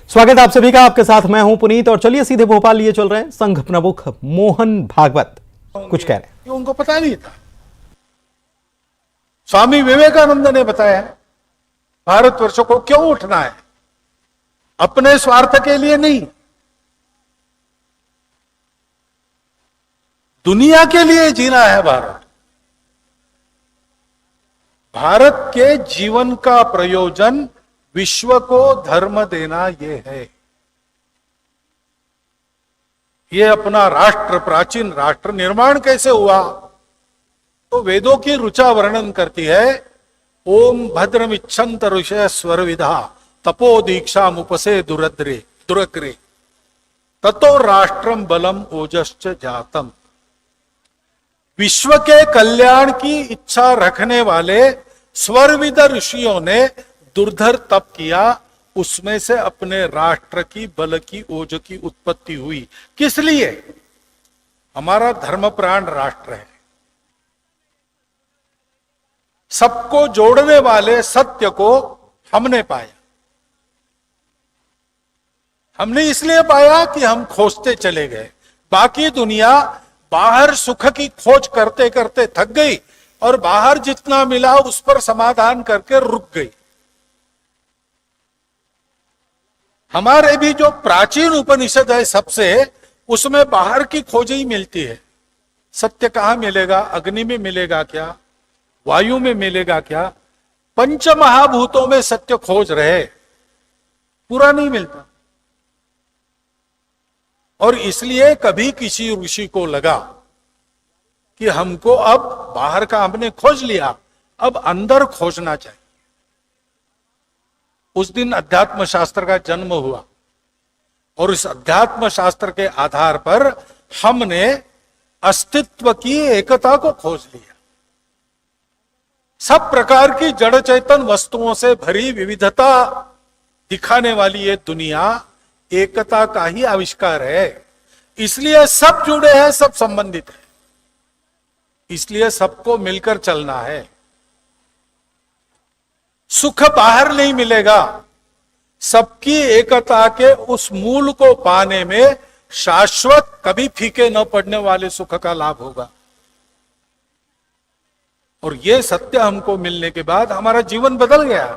स्वागत है आप सभी का। आपके साथ मैं हूं पुनीत और चलिए सीधे भोपाल लिए चल रहे हैं। संघ प्रमुख मोहन भागवत कुछ कह रहे हैं। उनको पता नहीं था। स्वामी विवेकानंद ने बताया भारतवर्ष को क्यों उठना है, अपने स्वार्थ के लिए नहीं, दुनिया के लिए जीना है। भारत के जीवन का प्रयोजन विश्व को धर्म देना यह है। यह अपना राष्ट्र, प्राचीन राष्ट्र निर्माण कैसे हुआ तो वेदों की ऋचा वर्णन करती है। ओम भद्रम इच्छन्त ऋषय स्वर विधा तपो दीक्षा मुपसे दुरग्रे ततो राष्ट्रम बलम ओजश्च जातम। विश्व के कल्याण की इच्छा रखने वाले स्वरविद ऋषियों ने दुर्धर तप किया, उसमें से अपने राष्ट्र की बल की ओज की उत्पत्ति हुई। किस लिए? हमारा धर्म प्राण राष्ट्र है। सबको जोड़ने वाले सत्य को हमने पाया। हमने इसलिए पाया कि हम खोजते चले गए। बाकी दुनिया बाहर सुख की खोज करते करते थक गई और बाहर जितना मिला उस पर समाधान करके रुक गई। हमारे भी जो प्राचीन उपनिषद है सबसे, उसमें बाहर की खोज ही मिलती है। सत्य कहां मिलेगा? अग्नि में मिलेगा क्या? वायु में मिलेगा क्या? पंच महाभूतों में सत्य खोज रहे, पूरा नहीं मिलता। और इसलिए कभी किसी ऋषि को लगा कि हमको अब बाहर का हमने खोज लिया, अब अंदर खोजना चाहिए। उस दिन अध्यात्म शास्त्र का जन्म हुआ और इस अध्यात्म शास्त्र के आधार पर हमने अस्तित्व की एकता को खोज लिया। सब प्रकार की जड़ चेतन वस्तुओं से भरी विविधता दिखाने वाली ये दुनिया एकता का ही आविष्कार है। इसलिए सब जुड़े हैं, सब संबंधित है, इसलिए सबको मिलकर चलना है। सुख बाहर नहीं मिलेगा। सबकी एकता के उस मूल को पाने में शाश्वत, कभी फीके न पड़ने वाले सुख का लाभ होगा। और यह सत्य हमको मिलने के बाद हमारा जीवन बदल गया।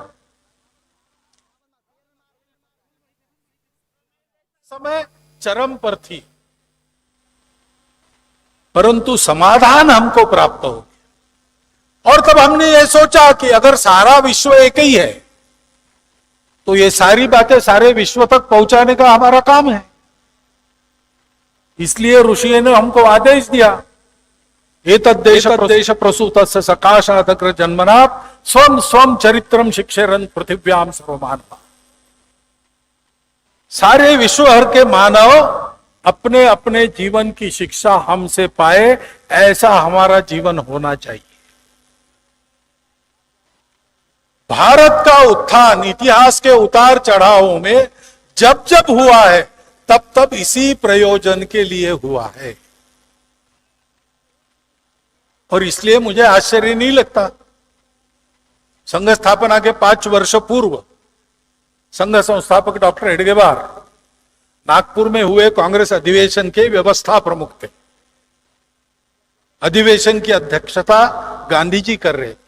समय चरम पर थी, परंतु समाधान हमको प्राप्त हो गया। और तब हमने ये सोचा कि अगर सारा विश्व एक ही है तो ये सारी बातें सारे विश्व तक पहुंचाने का हमारा काम है। इसलिए ऋषि ने हमको आदेश दिया, एतद्देश प्रसूतस्य सकाशादग्र जन्मनात् स्वम स्वम चरित्रम शिक्षेरन् पृथिव्याम सर्वमानवा। सारे विश्व भर के मानव अपने अपने जीवन की शिक्षा हमसे पाए, ऐसा हमारा जीवन होना चाहिए। भारत का उत्थान इतिहास के उतार चढ़ावों में जब जब हुआ है तब तब इसी प्रयोजन के लिए हुआ है। और इसलिए मुझे आश्चर्य नहीं लगता। संघ स्थापना के 5 वर्ष पूर्व संघ संस्थापक डॉक्टर हेडगेवार नागपुर में हुए कांग्रेस अधिवेशन के व्यवस्था प्रमुख थे। अधिवेशन की अध्यक्षता गांधी जी कर रहे थे।